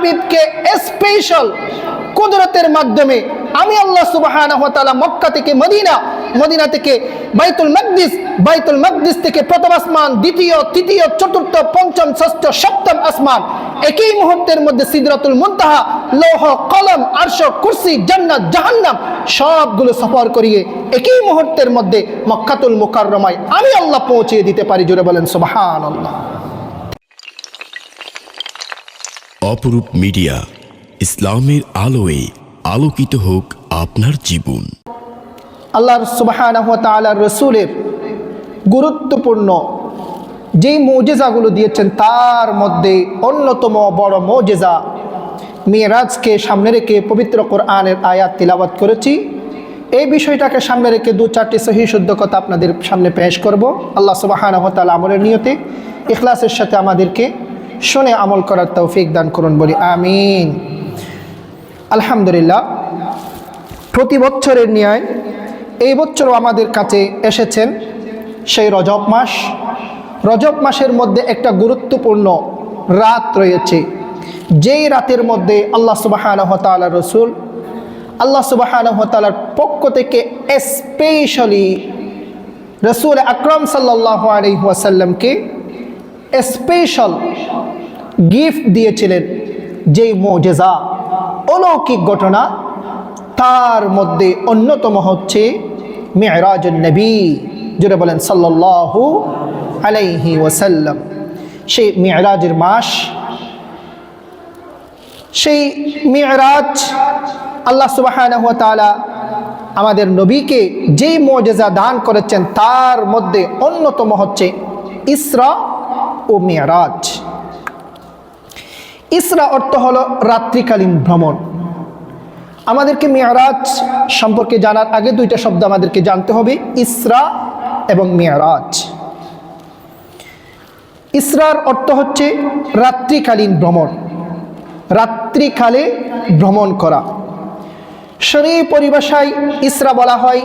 হাবিবকে স্পেশাল কুদরতের মাধ্যমে আমি আল্লাহ সুবহানাহু ওয়া তাআলা মক্কা থেকে মদিনা, মদিনা থেকে বাইতুল মাকদিস, বাইতুল মাকদিস থেকে প্রথম আসমান, দ্বিতীয়, তৃতীয়, চতুর্থ, পঞ্চম, ষষ্ঠ, সপ্তম আসমান, একই মুহূর্তের মধ্যে সিদরাতুল মুনতাহা, লৌহ কলম, আরশ, কুরসি, জান্নাত, জাহান্নাম সবগুলো সফর করিয়ে একই মুহূর্তের মধ্যে মক্কাতুল মুকাররমায় আমি আল্লাহ পৌঁছে দিতে পারি। জোরে বলেন সুবহানাল্লাহ। অপরূপ মিডিয়া, ইসলামের আলোয় আলোকিত হোক আপনার জীবন। আল্লাহর সুবহানাহু ওয়া তাআলার রাসূলের গুরুত্বপূর্ণ যেই মুজিজাগুলো দিয়েছেন তার মধ্যে অন্যতম বড় মুজিজা মিরাজকে সামনে রেখে পবিত্র কোরআনের আয়াত তিলাওয়াত করেছি। এই বিষয়টাকে সামনে রেখে দু চারটি সহিহ শুদ্ধ কথা আপনাদের সামনে পেশ করব। আল্লাহ সুবহানাহু ওয়া তাআলা আমলের নিয়তে ইখলাসের সাথে আমাদেরকে শুনে আমল করার তৌফিক দান করুন, বলি আমিন। আলহামদুলিল্লাহ, প্রতি বছরের ন্যায় এই বছরও আমাদের কাছে এসেছেন সেই রজব মাস। রজব মাসের মধ্যে একটা গুরুত্বপূর্ণ রাত রয়েছে, যেই রাতের মধ্যে আল্লাহ সুবহানাহু ওয়া তাআলার রাসূল আল্লাহ সুবহানাহু ওয়া তাআলার পক্ষ থেকে স্পেশালি রাসূল আকরাম সাল্লাল্লাহু আলাইহি ওয়াসাল্লামকে স্পেশাল গিফট দিয়েছিলেন। যেই মুজিজা, অলৌকিক ঘটনা, তার মধ্যে অন্যতম হচ্ছে মিরাজুন নবী। জোরে বলেন সাল্লাল্লাহু আলাইহি ওয়াসাল্লাম। সেই মিরাজের মাস, সেই মিরাজ আল্লাহ সুবহানাহু ওয়া তাআলা আমাদের নবীকে যেই মুজিজা দান করেছেন তার মধ্যে অন্যতম হচ্ছে ইসরা ও মিরাজ। ইসরা অর্থ হলো রাত্রিকালীন ভ্রমণ। আমাদেরকে মিরাজ সম্পর্কে জানার আগে দুইটা শব্দ আমাদেরকে জানতে হবে, ইসরা এবং মিরাজ। ইসরার অর্থ হচ্ছে রাত্রিকালীন ভ্রমণ, রাত্রিকালে ভ্রমণ করা। শরীয়ী পরিভাষায় ইসরা বলা হয়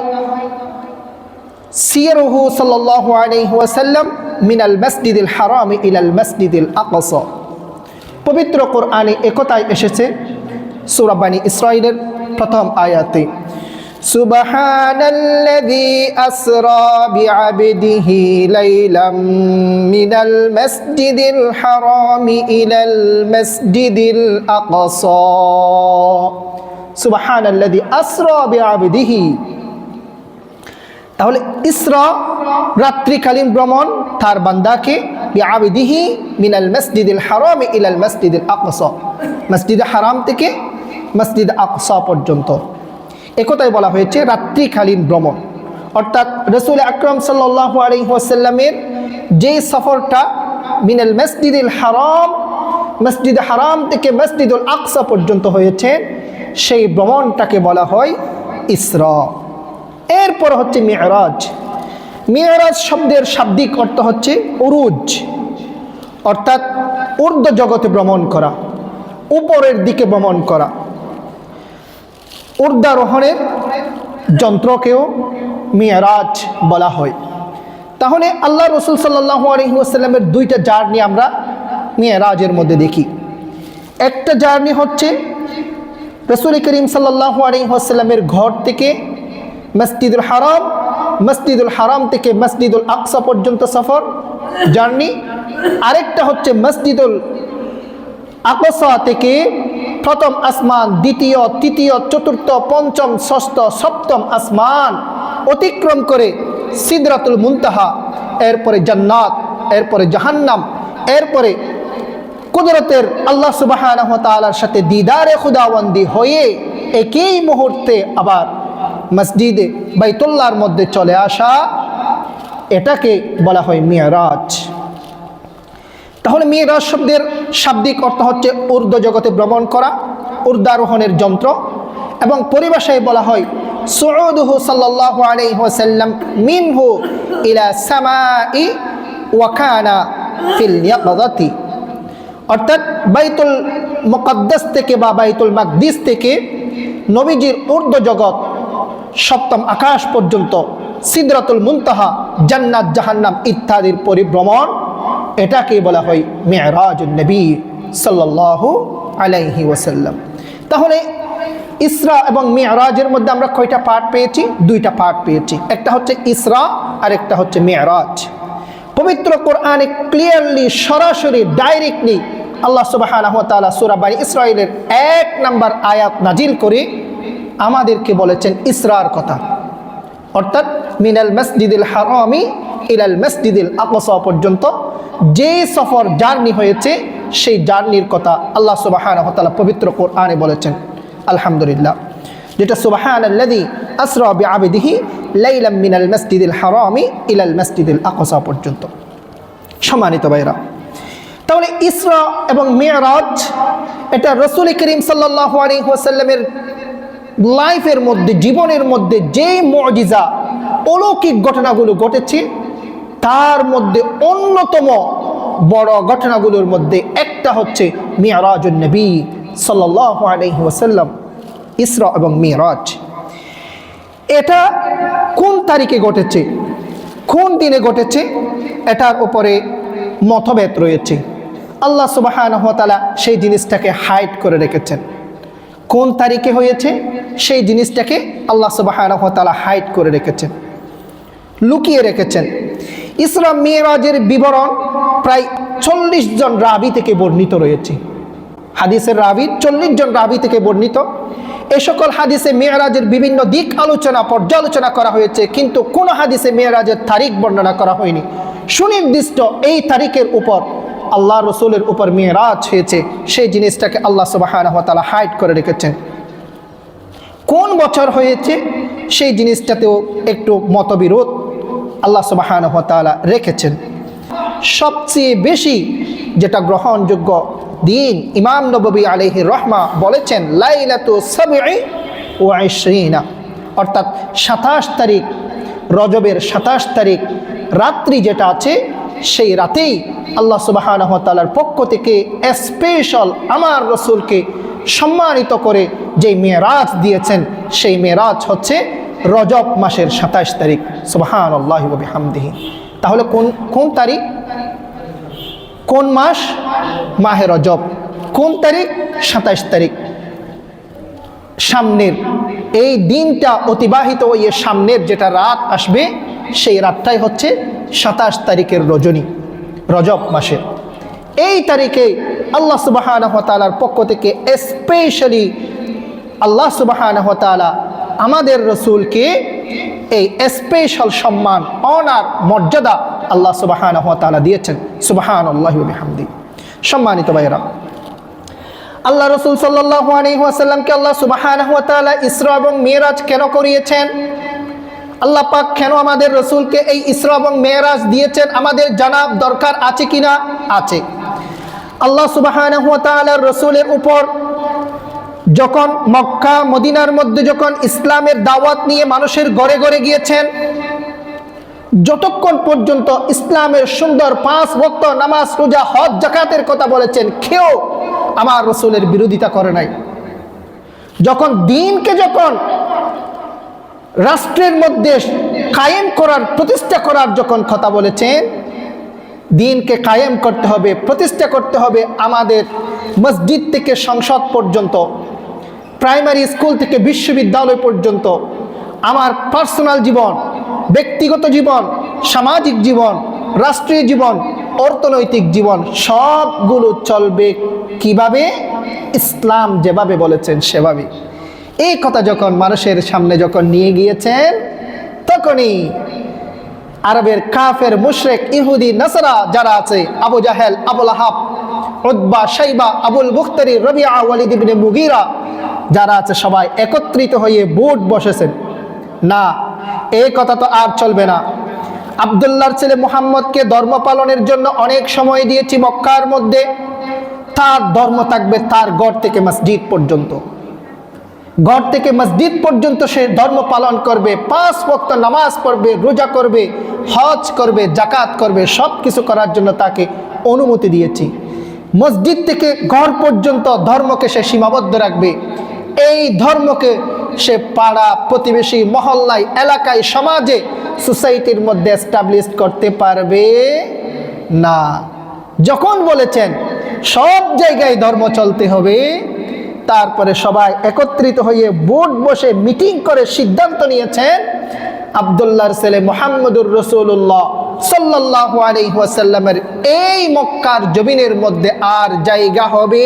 সিয়রুহু সাল্লাল্লাহু আলাইহি ওয়াসাল্লাম মিনাল মাসজিদিল হারাম ইলাল মাসজিদিল আকসা। পবিত্র কোরআনে একথাই এসেছে সূরা বনী ইসরাঈলের প্রথম আয়াতে, সুবহানাল্লাযী আসরা বিআবদিহি লাইলাম মিনাল মাসজিদিল হারাম ইলাল মাসজিদিল আকসা। সুবহানাল্লাযী আসরা বিআবদিহি, তাহলে ইসরা রাত্রিকালীন ভ্রমণ, তার বান্দাকে বিআবদিহি মিনাল মাসজিদিল হারাম ইলাল মাসজিদিল আকসা, মসজিদ হারাম থেকে মসজিদ আকসা পর্যন্ত। একথাই বলা হয়েছে রাত্রিকালীন ভ্রমণ। অর্থাৎ রাসূল আকরাম সাল্লাল্লাহু আলাইহি ওয়াসাল্লামের যে সফরটা মিনাল মাসজিদিল হারাম, মসজিদ হারাম থেকে মসজিদুল আকসা পর্যন্ত হয়েছে, সেই ভ্রমণটাকে বলা হয় ইসরা। এরপর হচ্ছে মিরাজ। মিরাজ শব্দের শাব্দিক অর্থ হচ্ছে উরুজ, অর্থাৎ ঊর্ধ্ব জগতে ভ্রমণ করা, উপরের দিকে ভ্রমণ করা। ঊর্ধ্বারোহণের যন্ত্রকেও মিরাজ বলা হয়। তাহলে আল্লাহ রাসূল সাল্লাল্লাহু আলাইহি ওয়াসাল্লামের দুইটা জার্নি আমরা মিরাজের মধ্যে দেখি। একটা জার্নি হচ্ছে রাসূল করিম সাল্লাল্লাহু আলাইহি ওয়াসাল্লামের ঘর থেকে মসজিদুল হারাম, মসজিদুল হারাম থেকে মসজিদুল আকসা পর্যন্ত সফর জার্নি। আরেকটা হচ্ছে মসজিদুল আকসা থেকে প্রথম আসমান, দ্বিতীয়, তৃতীয়, চতুর্থ, পঞ্চম, ষষ্ঠ, সপ্তম আসমান অতিক্রম করে সিদরাতুল মুনতাহা, এরপরে জান্নাত, এরপরে জাহান্নাম, এরপরে কুদরতের আল্লাহ সুবহানাহু ওয়া তাআলার সাথে দিদারে খুদাবন্দি হয়ে একই মুহূর্তে আবার মসজিদে বাইতুল্লাহর মধ্যে চলে আসা, এটাকে বলা হয় মিরাজ। তাহলে মিরাজ শব্দের শাব্দিক অর্থ হচ্ছে ঊর্ধ্ব জগতে ভ্রমণ করা, ঊর্ধ্বারোহণের যন্ত্র, এবং পরিভাষায় বলা হয় সুউদুহু সাল্লাল্লাহু আলাইহি ওয়াসাল্লাম মিনহু ইলা সামাই ওয়া কানা ফিল ইয়াকযাতি। অর্থাৎ বাইতুল মুকদ্দাস থেকে বা বাইতুল মাকদিস থেকে নবীজির ঊর্ধ্ব জগৎ সপ্তম আকাশ পর্যন্ত, সিদরাতুল মুনতাহা, জান্নাত, জাহান্নাম ইত্যাদির পরিভ্রমণ, এটাকে বলা হয় মিরাজুন নবী সাল্লাল্লাহু আলাইহি ওয়াসাল্লাম। তাহলে ইসরা এবং মিরাজের মধ্যে আমরা কয়টা পার্ট পেয়েছি? দুইটা পার্ট পেয়েছি, একটা হচ্ছে ইসরা আর একটা হচ্ছে মিরাজ। পবিত্র কোরআনে ক্লিয়ারলি, সরাসরি, ডাইরেক্টলি আল্লাহ সুবহানাহু ওয়া তাআলা সূরা বনী ইসরাঈলের 1 নম্বর আয়াত নাজিল করে আমাদেরকে বলেছেন ইসরার কথা, অর্থাৎ মিনাল মসজিদিল হারামি ইলাল মসজিদিল আকসা পর্যন্ত যে সফর জার্নি হয়েছে সেই জার্নির কথা আল্লাহ সুবহানাহু ওয়া তাআলা পবিত্র কোরআনে বলেছেন। আলহামদুলিল্লাহ, যেটা সুবহানাল্লাযী আসরা বিআবদিহি লাইলাম মিনাল মসজিদিল হারামি ইলাল মসজিদিল আকসা পর্যন্ত। সম্মানিত ভাইরা, তাহলে ইসরা এবং মিরাজ এটা রাসূল করিম সাল্লাল্লাহু আলাইহি ওয়াসাল্লামের লাইফের মধ্যে, জীবনের মধ্যে যে মুজিজা অলৌকিক ঘটনাগুলো ঘটেছে তার মধ্যে অন্যতম বড় ঘটনাগুলোর মধ্যে একটা হচ্ছে মিরাজুন নবী সাল্লাল্লাহু আলাইহি ওয়াসাল্লাম, ইসরা এবং মিরাজ। এটা কোন তারিখে ঘটেছে, কোন দিনে ঘটেছে, এটার উপরে মতভেদ রয়েছে। আল্লাহ সুবহানাহু ওয়া তাআলা সেই জিনিসটাকে হাইড করে রেখেছেন। কোন তারিখে হয়েছে সেই জিনিসটাকে আল্লাহ সুবহানাহু ওয়া তাআলা হাইড করে রেখেছেন, লুকিয়ে রেখেছেন। ইসরা মিরাজের বিবরণ প্রায় 40 জন রাবি থেকে বর্ণিত রয়েছে। হাদিসের রাবি 40 জন রাবি থেকে বর্ণিত। এই সকল হাদিসে মিরাজের বিভিন্ন দিক আলোচনা, পর্যালোচনা করা হয়েছে, কিন্তু কোন হাদিসে মিরাজের তারিখ বর্ণনা করা হয়নি। সুনির্দিষ্ট এই তারিখের উপর আল্লাহ রসুলের উপর মিরাজ হয়েছে, সেই জিনিসটাকে আল্লাহ সুবহানাহু ওয়া তাআলা হাইড করে রেখেছেন। কোন বছর হয়েছে সেই জিনিসটাতেও একটু মতবিরোধ আল্লাহ সুবহানাহু ওয়া তাআলা রেখেছেন। সবচেয়ে বেশি যেটা গ্রহণযোগ্য দিন, ইমাম নববী আলাইহির রহমা বলেছেন লাইলাতু সাবঈ ওয়া 20, অর্থাৎ 27 তারিখ, রজবের 27 তারিখ রাত্রি যেটা আছে সেই রাতেই আল্লাহ সুবহানাহু ওয়া তাআলার পক্ষ থেকে স্পেশাল আমার রসুলকে সম্মানিত করে যে মেরাজ দিয়েছেন, সেই মেরাজ হচ্ছে রজব মাসের 27 তারিখ। সুবহানাল্লাহি ওয়া বিহামদিহি। তাহলে কোন তারিখ, কোন মাস? মাহে রজব। কোন তারিখ? 27 তারিখ। সামনের এই দিনটা অতিবাহিত হয়ে সামনের যেটা রাত আসবে সেই রাতটাই হচ্ছে 27 তারিখের রজনী, রজব মাসের। এই তারিখে আল্লাহ সুবহানাহু ওয়া তাআলার পক্ষ থেকে স্পেশালি আল্লাহ সুবহানাহু ওয়া তাআলা আমাদের রসুলকে এই স্পেশাল সম্মান, অনার, মর্যাদা আল্লাহ সুবহানাহু ওয়া তাআলা দিয়েছেন। সুবহানাল্লাহি ওয়া বিহামদিহি। সম্মানিত ভাইরা, আল্লাহ রসুল সাল্লাল্লাহু আলাইহি ওয়াসাল্লামকে আল্লাহ সুবহানাহু ওয়া তাআলা ইসরা এবং মিরাজ কেন করিয়েছেন? আল্লাহ পাক কেন আমাদের রসুলকে এই ইসরা এবং মিরাজ দিয়েছেন আমাদের জানা দরকার আছে কিনা? আছে। আল্লাহ সুবহানাহু ওয়া তাআলার রসুলের উপর যখন মক্কা মদিনার মধ্যে যখন ইসলামের দাওয়াত নিয়ে মানুষের ঘরে ঘরে গিয়েছেন, যতক্ষণ পর্যন্ত ইসলামের সুন্দর 5 ওয়াক্ত নামাজ, রোজা, হজ, যাকাতের কথা বলেছেন, কেউ আমার রসুলের বিরোধিতা করে নাই। যখন দিনকে যখন রাষ্ট্রের মধ্যে কায়েম করার, প্রতিষ্ঠা করার যখন কথা বলেছেন, দিনকে কায়েম করতে হবে, প্রতিষ্ঠা করতে হবে, আমাদের মসজিদ থেকে সংসদ পর্যন্ত, প্রাইমারি স্কুল থেকে বিশ্ববিদ্যালয় পর্যন্ত, আমার পার্সোনাল জীবন, ব্যক্তিগত জীবন, সামাজিক জীবন, রাষ্ট্রীয় জীবন, অর্থনৈতিক জীবন, সবগুলো চলবে কিভাবে? ইসলাম যেভাবে বলেছেন সেভাবে। এই কথা যখন মানুষের সামনে যখন নিয়ে গিয়েছেন, তখনই আরবের কাফের, মুশরিক, ইহুদি, নাসারা যারা আছে, আবু জাহেল, আবু লাহাব, উতবা, শাইবা, আবুল বুখতারি, রবিআ, ওয়ালিদ ইবনে মুগীরা যারা আছে, সবাই একত্রিত হয়ে বোট বসেছেন। না, এই কথা তো আর চলবে না। আব্দুল্লাহর ছেলে মুহাম্মদকে ধর্ম পালনের জন্য অনেক সময় দিয়েছি মক্কার মধ্যে, তার ধর্ম থাকবে তার ঘর থেকে মসজিদ পর্যন্ত, ঘর থেকে মসজিদ পর্যন্ত সে ধর্ম পালন করবে, 5 ওয়াক্ত নামাজ পড়বে, রোজা করবে, হজ করবে, যাকাত করবে, সব কিছু করার জন্য তাকে অনুমতি দিয়েছি। মসজিদ থেকে ঘর পর্যন্ত ধর্মকে সে সীমাবদ্ধ রাখবে। এই ধর্মকে সে পাড়া, প্রতিবেশী, মহল্লায়, এলাকায়, সমাজে, সোসাইটির মধ্যে এস্টাবলিশ করতে পারবে না। যখন বলেছেন সব জায়গায় ধর্ম চলতে হবে। তারপরে সবাই একত্রিত হয়ে বোর্ড বসে মিটিং করে সিদ্ধান্ত নিয়েছেন আব্দুল্লাহর ছেলে মুহাম্মদুর রাসূলুল্লাহ সাল্লাল্লাহু আলাইহি ওয়াসাল্লামের এই মক্কার জমিনের মধ্যে আর জায়গা হবে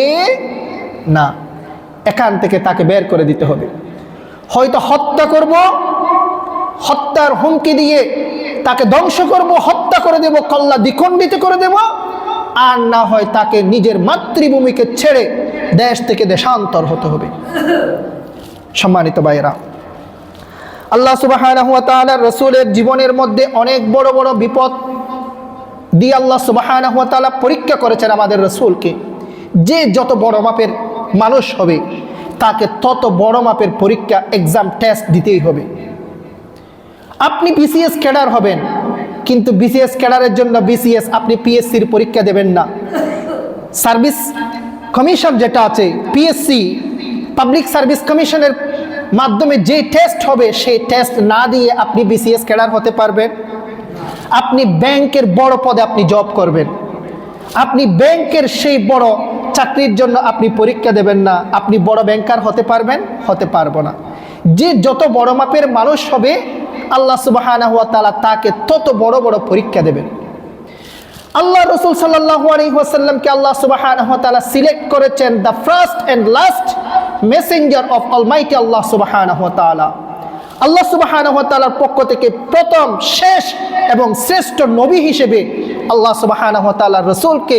না, এখান থেকে তাকে বের করে দিতে হবে। হয়তো হত্যা করব, হত্যার হুমকি দিয়ে তাকে ধ্বংস করব, হত্যা করে দেব, কল্লা দ্বিখণ্ডিত করে দেব, আর না হয় তাকে নিজের মাতৃভূমিকে ছেড়ে দেশ থেকে দেশান্তর হতে হবে। সম্মানিত ভাইয়েরা, আল্লাহ সুবহানাহু ওয়া তাআলা রাসূলের জীবনের মধ্যে অনেক বড় বড় বিপদ দিয়ে আল্লাহ সুবহানাহু ওয়া তাআলা পরীক্ষা করেছেন আমাদের রাসূলকে। যে যত বড় মাপের মানুষ হবে তাকে তত বড় মাপের পরীক্ষা, এক্সাম, টেস্ট দিতেই হবে। আপনি বিসিএস ক্যাডার হবেন, কিন্তু বিসিএস ক্যাডারের জন্য বিসিএস আপনি পিএসসির পরীক্ষা দেবেন না। সার্ভিস কমিশন যেটা আছে, পিএসসি, পাবলিক সার্ভিস কমিশনের মাধ্যমে যে টেস্ট হবে সেই টেস্ট না দিয়ে আপনি বিসিএস ক্যাডার হতে পারবেন? আপনি ব্যাংকের বড় পদে আপনি জব করবেন, আপনি ব্যাংকের সেই বড় চাকরির জন্য আপনি পরীক্ষা দেবেন না, আপনি বড় ব্যাংকার হতে পারবেন? হতে পারবো না। যে যত বড় মাপের মানুষ হবে আল্লাহ সুবহানাহু ওয়া তাআলা তাকে তত বড় বড় পরীক্ষা দেবেন। আল্লাহ রাসূল সাল্লাল্লাহু আলাইহি ওয়াসাল্লামকে আল্লাহ সুবহানাহু ওয়া তাআলা সিলেক্ট করেছেন the first and last messenger of almighty Allah সুবহানাহু ওয়া তাআলা। আল্লাহ সুবহানাহু ওয়া তাআলার পক্ষ থেকে প্রথম, শেষ এবং শ্রেষ্ঠ নবী হিসেবে আল্লাহ সুবহানাহু ওয়া তাআলা রাসূলকে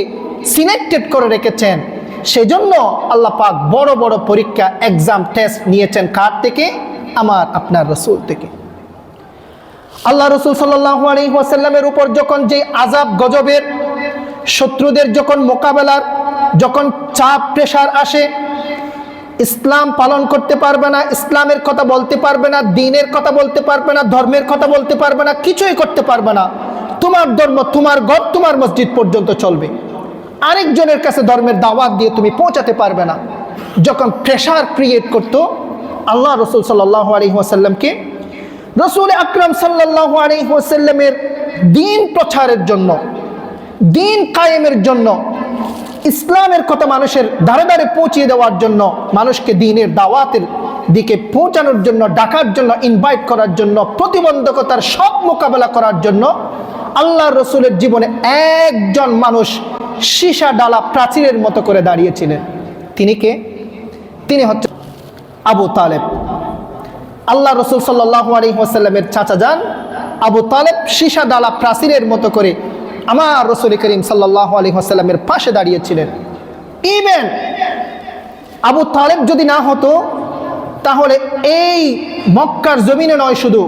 সিলেক্টেড করে রেখেছেন। সেজন্য আল্লাহ পাক বড় বড় পরীক্ষা, এক্সাম, টেস্ট নিয়েছেন কার থেকে? আমার আপনার রাসূল থেকে। আল্লাহ রাসূল সাল্লাল্লাহু আলাইহি ওয়াসাল্লামের উপর যখন যে আযাব গজবের, শত্রুদের যখন মোকাবেলার যখন চাপ প্রেশার আসে, ইসলাম পালন করতে পারবে না, ইসলামের কথা বলতে পারবে না, দ্বীনের কথা বলতে পারবে না, ধর্মের কথা বলতে পারবে না, কিছুই করতে পারবে না। তোমার ধর্ম, তোমার ঘর, তোমার মসজিদ পর্যন্ত চলবে, আরেকজনের কাছে ধর্মের দাওয়াত দিয়ে তুমি পৌঁছাতে পারবে না। যখন প্রেশার ক্রিয়েট করতো, আল্লাহ রাসূল সাল্লাল্লাহু আলাইহি ওয়াসাল্লামকে, রাসূল আকরাম সাল্লাল্লাহু আলাইহি ওয়াসাল্লামের দ্বীন প্রচারের জন্য, দ্বীন কায়েমের জন্য, ইসলামের কথা মানুষের ধারে ধারে পৌঁছিয়ে দেওয়ার জন্য, মানুষকে দ্বীনের দাওয়াতের দিকে পৌঁছানোর জন্য, ডাকার জন্য, ইনভাইট করার জন্য, প্রতিবন্ধকতার সব মোকাবেলা করার জন্য আল্লাহ রসুলের জীবনে একজন মানুষ সীসা ডালা প্রাচীরের মতো করে দাঁড়িয়েছিলেন। তিনি কে? তিনি হচ্ছে আবু তালেব। আল্লাহ রসুল সাল্লাল্লাহু আলাইহি ওয়াসাল্লামের চাচা যান আবু তালেব সীসা ডালা প্রাচীরের মতো করে আমার রসুল করিম সাল্লাল্লাহু আলাইহি ওয়াসাল্লামের পাশে দাঁড়িয়েছিলেন। ইভেন আবু তালেব যদি না হতো তাহলে এই মক্কার জমিনে নয়, শুধু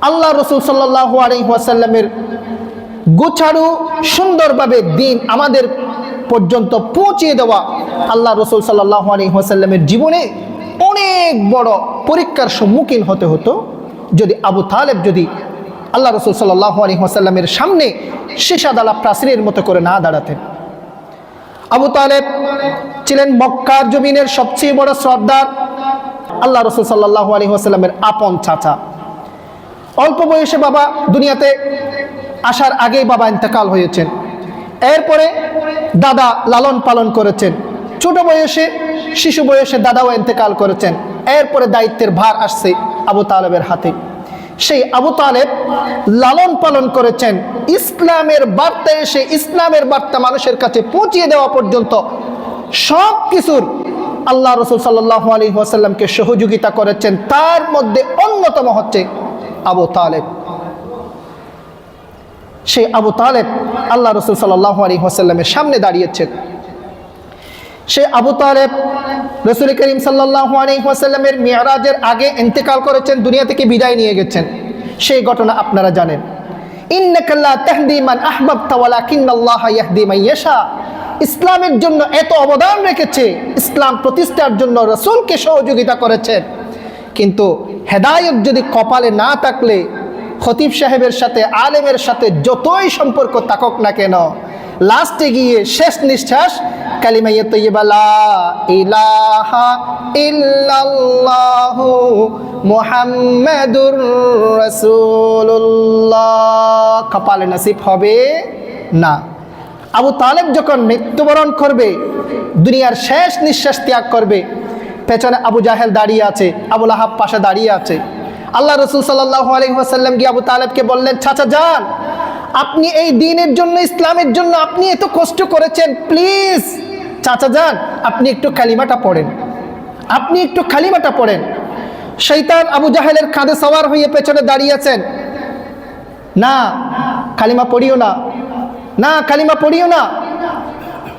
আল্লাহ রসুল সাল্লাল্লাহু আলাইহি ওয়াসাল্লামের গোছাড়ু সুন্দরভাবে দিন আমাদের পর্যন্ত পৌঁছিয়ে দেওয়া আল্লাহ রসুল সাল্লাল্লাহু আলাইহি ওয়াসাল্লামের জীবনে অনেক বড় পরীক্ষার সম্মুখীন হতে হতো যদি আবু তালেব যদি আল্লাহ রসুল সাল্লাল্লাহু আলাইহি ওয়াসাল্লামের সামনে সীসাদালা প্রাচীরের মতো করে না দাঁড়াতেন। আবু তালেব ছিলেন মক্কার জমিনের সবচেয়ে বড় সর্দার, আল্লাহ রসুল সাল্লাল্লাহু আলাইহি ওয়াসাল্লামের আপন চাচা। অল্প বয়সে বাবা দুনিয়াতে আসার আগেই বাবা ইন্তেকাল হয়েছেন, এরপরে দাদা লালন পালন করেছেন, ছোট বয়সে শিশু বয়সে দাদাও ইন্তেকাল করেছেন, এরপরে দায়িত্বের ভার আসছে আবু তালেবের হাতে। সেই আবু তালেব লালন পালন করেছেন, ইসলামের বার্তা এসে ইসলামের বার্তা মানুষের কাছে পৌঁছিয়ে দেওয়া পর্যন্ত সব কিছুর আল্লাহ রসুল সাল্লাল্লাহু আলাইহি ওয়াসাল্লামকে সহযোগিতা করেছেন। তার মধ্যে অন্যতম হচ্ছে আবু তালেব। সেই আবু তালেব আল্লাহ রসুল সাল্লাল্লাহু আলাইহি ওয়াসাল্লামের সামনে দাঁড়িয়েছেন। সেই আবু তালেব রসুল করিম সাল্লাল্লাহু আলাইহি ওয়াসাল্লামের মিরাজের আগে ইন্তেকাল করেছেন, দুনিয়া থেকে বিদায় নিয়ে গেছেন। সেই ঘটনা আপনারা জানেন। ইন্নাকা লা তাহদি মান আহবাবতা ওয়ালাকিন্নাল্লাহা ইয়াহদি মান ইয়াশা। ইসলামের জন্য এত অবদান রেখেছে, ইসলাম প্রতিষ্ঠার জন্য রাসূলকে সহযোগিতা করেছেন, কিন্তু হেদায়েত যদি কপালে না থাকলে খতিব সাহেবের সাথে, আলেমের সাথে যতই সম্পর্ক থাকুক না কেন, লাস্টে গিয়ে শেষ নিঃশ্বাস কালিমা তাইয়্যিবা লা ইলাহা ইল্লাল্লাহু মুহাম্মাদুর রাসূলুল্লাহ কপালে নসিব হবে না। আবু তালেব যখন মৃত্যুবরণ করবে, দুনিয়ার শেষ নিঃশ্বাস ত্যাগ করবে, পেছনে আবু জাহেল দাঁড়িয়ে আছে, আবু লাহাব পাশে দাঁড়িয়ে আছে। আল্লাহ রসুল সাল্লাল্লাহু আলাইহি ওয়াসাল্লাম গিয়ে আবু তালেবকে বললেন, চাচা যান, আপনি এই দ্বীনের জন্য, ইসলামের জন্য আপনি এত কষ্ট করেছেন, প্লিজ চাচা যান, আপনি একটু কালিমাটা পড়েন, আপনি একটু কালিমাটা পড়েন। শয়তান আবু জাহেলের কাঁধে সওয়ার হয়ে পেছনে দাঁড়িয়েছেন। না, কালিমা পড়িও না, না কালিমা পড়িও না।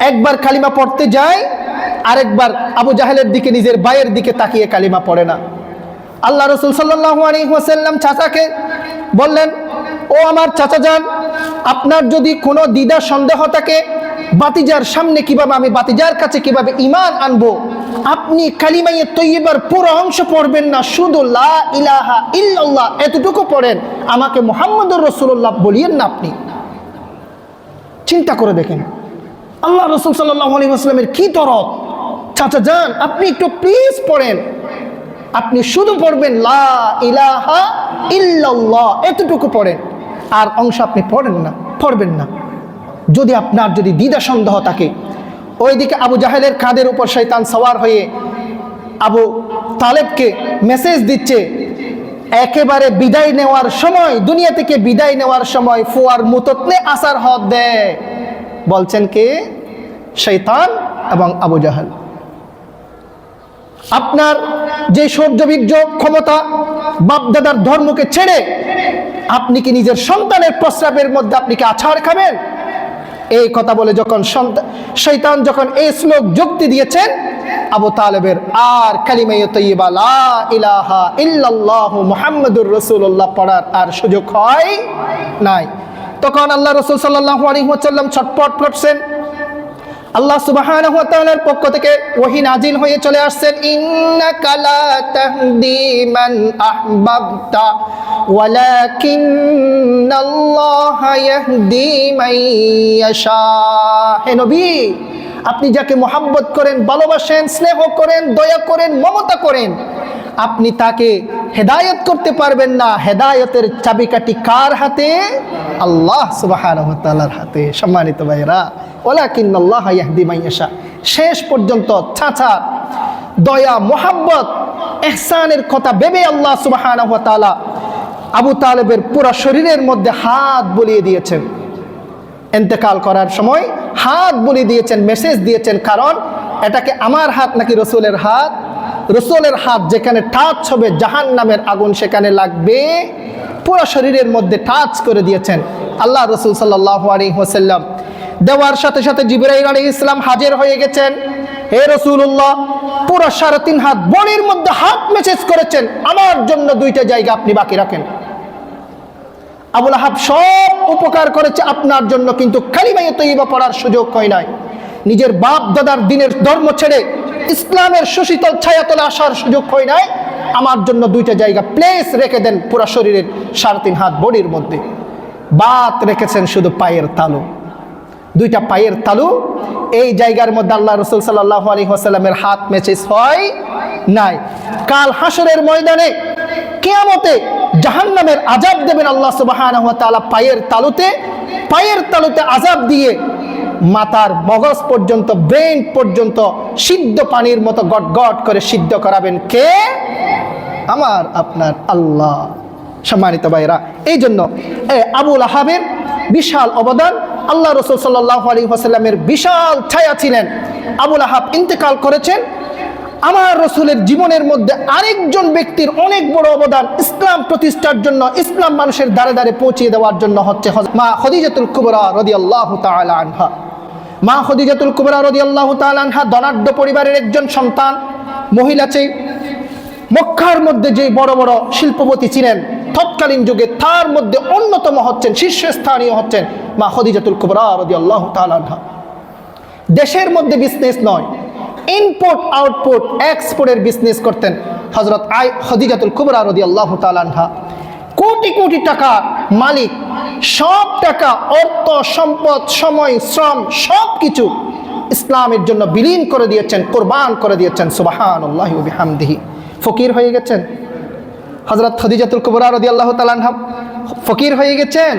একবার কালিমা পড়তে যায়, আরেকবার আবু জাহেলের দিকে, নিজের ভাইয়ের দিকে তাকিয়ে কালিমা পড়ে না। আল্লাহ রসুল সাল্লাল্লাহু আলাইহি ওয়াসাল্লাম চাচাকে বললেন, ও আমার চাচা যান, আপনার যদি কোনো দ্বিধা সন্দেহ থাকে বাতিজার সামনে কিভাবে, আমি বাতিজার কাছে কিভাবে ঈমান আনবো, আপনি কালিমায়ে তয়্যিবার পুরো অংশ পড়বেন না, শুধু লা ইলাহা ইল্লাল্লাহ এতটুকু পড়েন, আমাকে মুহাম্মদুর রাসূলুল্লাহ বলিয়েন না। আপনি চিন্তা করে দেখেন আল্লাহ রসুল সাল্লাল্লাহু আলাইহি ওয়াসাল্লামের কি দরদ। চাচা যান, আপনি একটু প্লিজ পড়েন, আপনি শুধু পড়বেন লা ইলাহা ইল্লাল্লাহ এতটুকু পড়েন, আর অংশ আপনি পড়বেন না। যদি আপনার দ্বিধা সন্দেহ থাকে। ওইদিকে আবু জাহেলের কাঁধের উপর শয়তান সওয়ার হয়ে আবু তালেবকে মেসেজ দিচ্ছে, একেবারে বিদায় নেওয়ার সময়, দুনিয়া থেকে বিদায় নেওয়ার সময় ফুয়ার মুততনে আসার হদ দেয়। বলছেন কে? শয়তান এবং আবু জাহেল। আপনার যে শৌর্যবীর্য ক্ষমতা, বাপদাদার ধর্মকে ছেড়ে আপনি কি নিজের সন্তানের প্রস্রাবের মধ্যে আপনি কি আছাড় খাবেন? এই কথা বলে যখন শয়তান যখন এই শ্লোক যুক্তি দিয়েছেন, আবু তালেবের আর কালিমায়ে তয়্যিবা লা ইলাহা ইল্লাল্লাহ মুহাম্মাদুর রাসূলুল্লাহ পড়ার আর সুযোগ হয় নাই। তখন আল্লাহ রাসূল সাল্লাল্লাহু আলাইহি ওয়াসাল্লাম ছটপট করছেন। আল্লাহ সুবহানাহু ওয়া তাআলার পক্ষ থেকে ওহী নাজিল হয়ে চলে আসছেন, ইন্নাকা লা তাহদি মান আহবাবতা ওয়ালাকিন্নাল্লাহা ইয়াহদি মান ইয়াশা। হে নবী, আপনি যাকে মহব্বত করেন, ভালোবাসেন, স্নেহ করেন, দয়া করেন, মমতা করেন, আপনি তাকে হেদায়েত করতে পারবেন না। হেদায়েতের চাবিকাঠি কার হাতে? আল্লাহ সুবহানাহু ওয়া তাআলার হাতে। সম্মানিত ভাইরা, ওয়ালাকিন্নাল্লাহা ইয়াহদি মান ইয়াশা। শেষ পর্যন্ত চাচা দয়া, মোহাব্বত, ইহসানের কথা ভেবে আল্লাহ সুবহানাহু ওয়া তাআলা আবু তালেবের পুরো শরীরের মধ্যে হাত বুলিয়ে দিয়েছেন। ইন্তেকাল করার সময় হাত বুলিয়ে দিয়েছেন, মেসেজ দিয়েছেন, কারণ এটাকে আমার হাত নাকি রসুলের হাত? রসুলের হাত যেখানে টাচ হবে জাহান্নামের আগুন সেখানে লাগবে। পুরো শরীরের মধ্যে টাচ করে দিয়েছেন। আল্লাহ রসুল সাল্লাল্লাহু আলাইহি ওয়াসাল্লাম দেওয়ার সাথে সাথে জিবরাইল আলাইহিস সালাম হাজির হয়ে গেছেন। হে রাসূলুল্লাহ, পুরো 3.5 হাত বডির মধ্যে হাত মেসেজ করেছেন, আমার জন্য 2টা জায়গা আপনি বাকি রাখেন। আবু লাহাব সব উপকার করেছে আপনার জন্য, কিন্তু কালিমায়ে তয়্যিবা পড়ার সুযোগ হয় নাই। নিজের বাপ দাদার দিনের ধর্ম ছেড়ে ইসলামের সুশীতল ছায়াতলে আসার সুযোগ হয় নাই। আমার জন্য 2টা জায়গা প্লেস রেখে দেন পুরো শরীরের 3.5 হাত বডির মধ্যে। বাত রেখেছেন শুধু পায়ের তালু, 2টা পায়ের তালু। এই জায়গার মধ্যে আল্লাহ রসুল সাল্লাল্লাহু আলাইহি ওয়াসাল্লামের হাত মেসেজ হয় নাই। কাল হাসরের ময়দানে কিয়ামতে জাহান্নামের আযাব দেবেন আল্লাহ সুবহানাহু ওয়া তাআলা পায়ের তালুতে আযাব দিয়ে মাথার মগজ পর্যন্ত, ব্রেন পর্যন্ত সিদ্ধ পানির মতো গটগট করে সিদ্ধ করাবেন কে? আমার আপনার আল্লাহ। সম্মানিত ভাইরা, এই জন্য আবু লাহাবের বিশাল অবদান, আল্লাহ রসুল সাল্লাল্লাহু আলাইহি ওয়াসাল্লামের বিশাল ছায়া ছিলেন। আবু লাহাব ইন্তেকাল করেছেন। আমার রসুলের জীবনের মধ্যে আরেকজন ব্যক্তির অনেক বড় অবদান ইসলাম প্রতিষ্ঠার জন্য, ইসলাম মানুষের দ্বারে দ্বারে পৌঁছিয়ে দেওয়ার জন্য হচ্ছে মা খদিজাতুল কুবরা রাদিয়াল্লাহু তাআলা আনহা। মা খদিজাতুল কুবরা রাদিয়াল্লাহু তাআলা আনহা ধনাঢ্য পরিবারের একজন সন্তান মহিলা। মক্কার মধ্যে যে বড় বড় শিল্পপতি ছিলেন তৎকালীন যুগে, তার মধ্যে অন্যতম হচ্ছেন, শীর্ষস্থানীয় হচ্ছেন মা খদিজাতুল কুবরা রাদিয়াল্লাহু তাআলা আনহা। দেশের মধ্যে বিজনেস নয়, ইনপোর্ট আউটপোর্ট এক্সপোর্টের বিজনেস করতেন হযরত খদিজাতুল কুবরা রাদিয়াল্লাহু তাআলা আনহা। কোটি কোটি টাকা মালিক, সব টাকা, অর্থ, সম্পদ, সময়, শ্রম সব কিছু ইসলামের জন্য বিলীন করে দিয়েছেন, কোরবান করে দিয়েছেন। সুবহানাল্লাহি ওয়া বিহামদিহি। ফকির হয়ে গেছেন হযরত খদিজাতুল কুবরা রাদিয়াল্লাহু তাআলা আনহা। ফকির হয়ে গেছেন,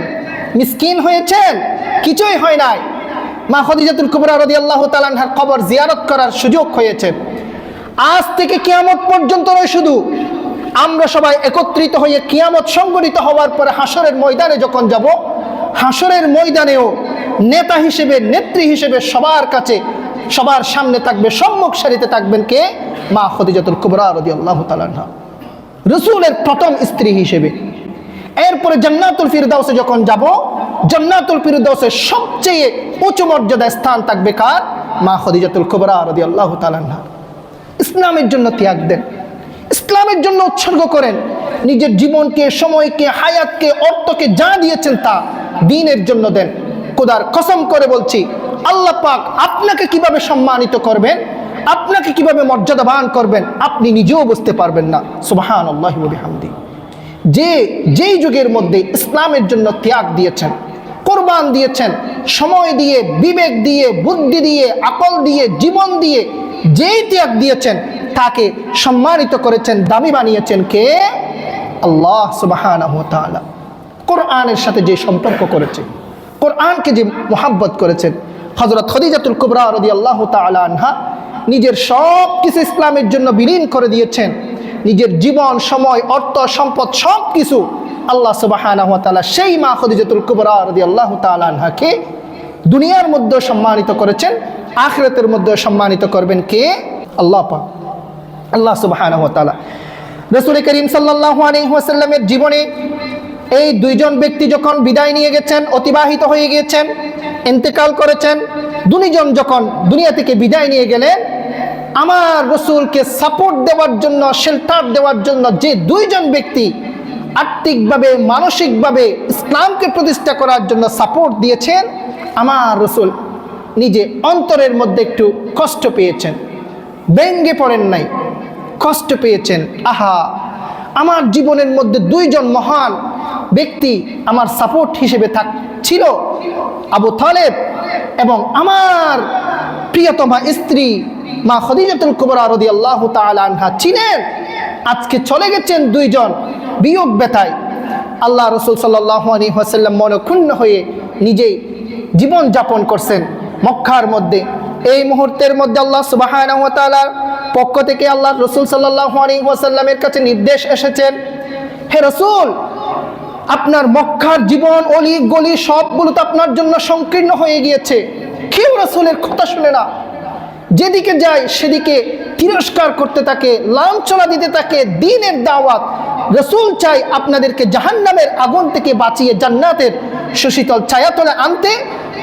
মিসকিন হয়েছেন, কিছুই হয় নাই। মা খাদিজাতুল কুবরা রাদিয়াল্লাহু তাআলা আনহার কবর জিয়ারত করার সুযোগ হয়েছে। আজ থেকে কিয়ামত পর্যন্ত নয়, শুধু আমরা সবাই একত্রিত হয়ে কিয়ামত সংগঠিত হওয়ার পরে হাসরের ময়দানে যখন যাব, হাসরের ময়দানেও নেতা হিসেবে, নেত্রী হিসেবে সবার কাছে, সবার সামনে থাকবে, সম্মুখ সারিতে থাকবেন কে? মা খাদিজাতুল কুবরা রাদিয়াল্লাহু তাআলা আনহা, রাসূলের প্রথম স্ত্রী হিসেবে। এরপরে জান্নাতুল ফিরদাউসে যখন যাব, জান্নাতুল ফিরদাউসে সবচেয়ে উচ্চ মর্যাদায় স্থান থাকবে কার? মা খাদিজাতুল কুবরা রাদিয়াল্লাহু তাআলা আনহা। ইসলামের জন্য ত্যাগ দেন, ইসলামের জন্য উৎসর্গ করেন, নিজের জীবনকে, সময়কে, হায়াতকে, অর্থকে যা দিয়েছেন তা দ্বীনের জন্য দেন। খোদার কসম করে বলছি, আল্লাহ পাক আপনাকে কিভাবে সম্মানিত করবেন, আপনাকে কিভাবে মর্যাদাবান করবেন, আপনি নিজেও বুঝতে পারবেন না। সুবহানাল্লাহি ওয়া বিহামদি। যেই যুগের মধ্যে ইসলামের জন্য ত্যাগ দিয়েছেন, কোরবান দিয়েছেন, সময় দিয়ে, বিবেক দিয়ে, বুদ্ধি দিয়ে, আকল দিয়ে, জীবন দিয়ে যেই ত্যাগ দিয়েছেন, তাকে সম্মানিত করেছেন, দামি বানিয়েছেন কে? আল্লাহ সুবহানাহু ওয়া তাআলা। কোরআনের সাথে যে সম্পর্ক করেছে, কোরআনকে যে মোহাব্বত করেছেন, হযরত খাদিজাতুল কুবরা রাদিয়াল্লাহু তাআলা আনহা নিজের সব কিছু ইসলামের জন্য বিলীন করে দিয়েছেন। নিজের জীবন, সময়, অর্থ, সম্পদ সব কিছু আল্লাহ সুবহানাহু ওয়া তাআলা সেই মা খাদিজাতুল কুবরা রাদিয়াল্লাহু তাআলা আনহাকে দুনিয়ার মধ্যে সম্মানিত করেছেন, আখিরাতের মধ্যে সম্মানিত করবেন কে? আল্লাহ পাক, আল্লাহ সুবহানাহু ওয়া তাআলা। রাসূল করিম সাল্লাল্লাহু আলাইহি ওয়াসাল্লামের জীবনে এই দুইজন ব্যক্তি যখন বিদায় নিয়ে গেছেন, অতিবাহিত হয়ে গিয়েছেন, ইন্তেকাল করেছেন, দুইজন যখন দুনিয়া থেকে বিদায় নিয়ে গেলেন, আমার রাসূলকে সাপোর্ট দেওয়ার জন্য, শেল্টার দেওয়ার জন্য যে দুইজন ব্যক্তি আর্থিকভাবে, মানসিকভাবে ইসলামকে প্রতিষ্ঠা করার জন্য সাপোর্ট দিয়েছেন, আমার রাসূল নিজে অন্তরের মধ্যে একটু কষ্ট পেয়েছেন, ব্যঙ্গে পড়েন নাই, কষ্ট পেয়েছেন। আহা, আমার জীবনের মধ্যে দুইজন মহান ব্যক্তি আমার সাপোর্ট হিসেবে ছিল, আবু তালেব এবং আমার প্রিয়তমা স্ত্রী মা খাদিজাতুল কুবরা রাদিয়াল্লাহু তাআলা আনহা ছিলেন, আজকে চলে গেছেন দুইজন বিয়োগ ব্যথায়। আল্লাহ রাসূল সাল্লাল্লাহু আলাইহি ওয়াসাল্লাম মনক্ষুণ্ণ হয়ে নিজেই জীবন যাপন করছেন মক্কার মধ্যে। এই মুহূর্তের মধ্যে আল্লাহ সুবহানাহু ওয়া তাআলার পক্ষ থেকে আল্লাহ রাসূল সাল্লাল্লাহু আলাইহি ওয়াসাল্লামের কাছে নির্দেশ এসেছেন, হে রাসূল, আপনার মক্কার জীবন, অলি গলি সবগুলো তো আপনার জন্য সংকীর্ণ হয়ে গিয়েছে। কেউ রাসূলের কথা শুনে না, যেদিকে যায় সেদিকে তিরস্কার করতে থাকে, লাঞ্ছনা দিতে থাকে, দ্বীনের দাওয়াত। রাসূল চাই আপনাদেরকে জাহান্নামের আগুন থেকে বাঁচিয়ে জান্নাতের সুশীতল ছায়াতলে আনতে,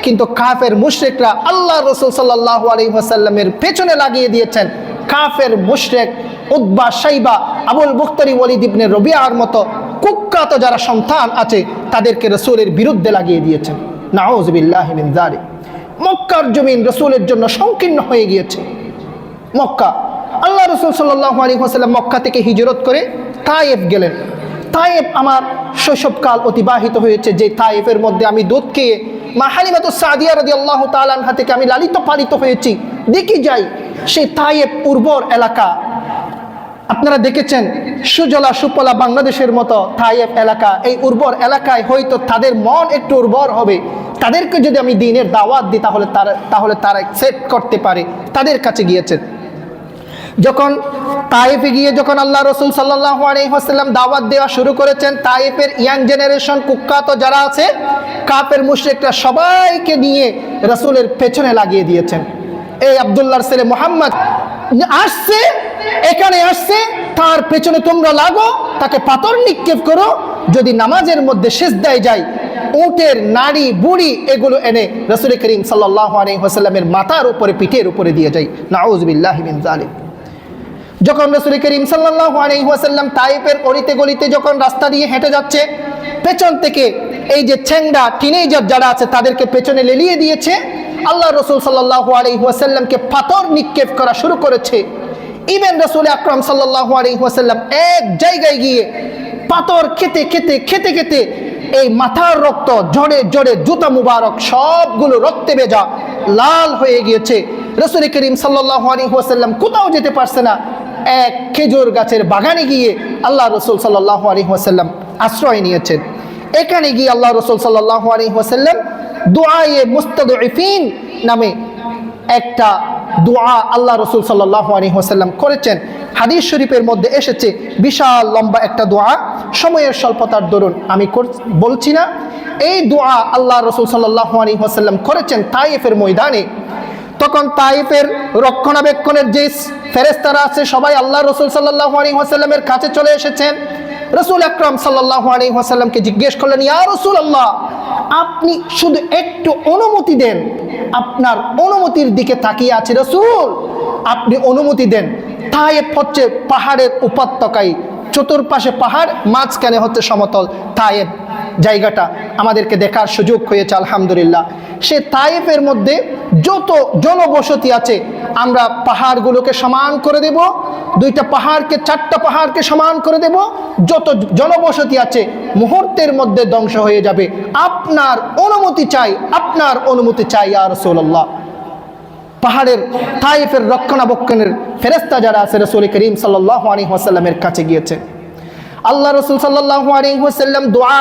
কিন্তু কাফের মুশরিকরা আল্লাহ রাসূল সাল্লাল্লাহু আলাইহি ওয়াসাল্লামের পেছনে লাগিয়ে দিয়েছেন। কাফের মুশরিক উতবা, শাইবা, আবুল বুখতারি, ওয়ালিদ ইবনে রবিআর মতো কুখ্যাত যারা সন্তান আছে তাদেরকে রাসূলের বিরুদ্ধে লাগিয়ে দিয়েছেন। নাউযুবিল্লাহি মিন যালিক। মক্কার জমিন রাসূলের জন্য সংকীর্ণ হয়ে গিয়েছে। মক্কা, আল্লাহ রাসূল সাল্লাল্লাহু আলাইহি ওয়াসাল্লাম মক্কা থেকে হিজরত করে তায়েফ গেলেন। তায়েফ আমার শৈশবকাল অতিবাহিত হয়েছে, যে তায়েফের মধ্যে আমি দুধ খেয়ে মা হালিমাতুস সাদিয়া রাদিয়াল্লাহু তাআলা আনহা থেকে আমি লালিত পালিত হয়েছি। দেখি যাই সেই তায়েফ উর্বর এলাকা, আপনারা দেখেছেন সুজলা সুফলা বাংলাদেশের মতো তায়েফ এলাকা, এই উর্বর এলাকায় হয়তো তাদের মন একটু উর্বর হবে, তাদেরকে যদি আমি দ্বীনের দাওয়াত দিই তাহলে তারা অ্যাকসেপ্ট করতে পারে, তাদের কাছে গিয়েছেন। যখন তায়েফে গিয়ে যখন আল্লাহ রাসূল সাল্লাল্লাহু আলাইহি ওয়াসাল্লাম দাওয়াত দেওয়া শুরু করেছেন, তায়েফের ইয়াং জেনারেশন কুখ্যাত যারা আছে কাফের মুশরিকরা সবাইকে নিয়ে রাসূলের পেছনে লাগিয়ে দিয়েছেন। এই আব্দুল্লাহর ছেলে মুহাম্মদ আসছে, এখানে আসছে, তার পেছনে তোমরা লাগো, তাকে পাথর নিক্ষেপ করো, যদি নামাজের মধ্যে সিজদায় যায় উটের নাড়ি বুড়ি এগুলো এনে রাসূল করিম সাল্লাল্লাহু আলাইহি ওয়াসাল্লামের মাথার উপরে, পিঠের উপরে দিয়ে যায়। নাউযুবিল্লাহি মিন যালিক। যখন রাসূল করিম সাল্লাল্লাহু আলাইহি ওয়াসাল্লাম তায়েফের অলিতে গলিতে যখন রাস্তা দিয়ে হেঁটে যাচ্ছে, পেছন থেকে এই যে ছেংড়া টিনেজার যারা আছে তাদেরকে পেছনে লেলিয়ে দিয়েছে। আল্লাহ রাসূল সাল্লাল্লাহু আলাইহি ওয়াসাল্লামকে পাথর নিক্ষেপ করা শুরু করেছে। ইবেন রাসূল আকরাম সাল্লাল্লাহু আলাইহি ওয়াসাল্লাম এক জায়গায় গিয়ে পাথর খেতে খেতে খেতে খেতে এই মাথার রক্ত জড়ে জড়ে জুতা মুবারক সবগুলো রক্তে ভেজা লাল হয়ে গিয়েছে। রাসূল করিম সাল্লাল্লাহু আলাইহি ওয়াসাল্লাম কোথাও যেতে পারছে না। এক খেজুর গাছের বাগানে গিয়ে আল্লাহ রাসূল সাল্লাল্লাহু আলাইহি ওয়াসাল্লাম আশ্রয় নিয়েছেন। এখানে গিয়ে আল্লাহ রাসূল সাল্লাল্লাহু আলাইহি ওয়াসাল্লাম দুআয়ে মুস্তাদঈফিন নামে একটা দোয়া আল্লাহ রসুল সাল্লাল্লাহু আলাইহি ওয়াসাল্লাম করেছেন। হাদিস শরীফের মধ্যে এসেছে, বিশাল লম্বা একটা দোয়া, সময়ের স্বল্পতার দরুন আমি বলছি না। এই দোয়া আল্লাহ রসুল সাল্লাল্লাহু আলাইহি ওয়াসাল্লাম করেছেন তাইফের ময়দানে। তখন তাইফের রক্ষণাবেক্ষণের যে ফেরেশতারা আছে সবাই আল্লাহ রসুল সাল্লাল্লাহু আলাইহি ওয়াসাল্লামের কাছে চলে এসেছেন। রসুল আকরাম সাল্লাল্লাহু আলাইহি ওয়াসাল্লামকে জিজ্ঞেস করলেন, ইয়া রাসূলুল্লাহ, আপনি শুধু একটু অনুমতি দেন, আপনার অনুমতির দিকে তাকিয়ে আছে রসুল, আপনি অনুমতি দেন। তাইফ হচ্ছে পাহাড়ের উপত্যকায়, চতুর্পাশে পাহাড়, মাঝখানে হচ্ছে সমতল। তাইফ জায়গাটা আমাদেরকে দেখার সুযোগ হয়েছে আলহামদুলিল্লাহ। সে তাইফের মধ্যে যত জনবসতি আছে আমরা পাহাড়গুলোকে সমান করে দেব, দুইটা পাহাড়কে, চারটা পাহাড়কে সমান করে দেব। যত জনবসতি আছে মুহূর্তের মধ্যে ধ্বংস হয়ে যাবে। আপনার অনুমতি চাই, আপনার অনুমতি চাই ইয়া রাসূলুল্লাহ। পাহাড়ের তাইফের রক্ষণাবেক্ষণের ফেরেশতা যারা আছে রাসূল করিম সাল্লাল্লাহু আলাইহি ওয়াসাল্লামের কাছে গিয়েছে। আল্লাহ রসুল সাল্লাল্লাহু আলাইহি ওয়াসাল্লাম দোয়া,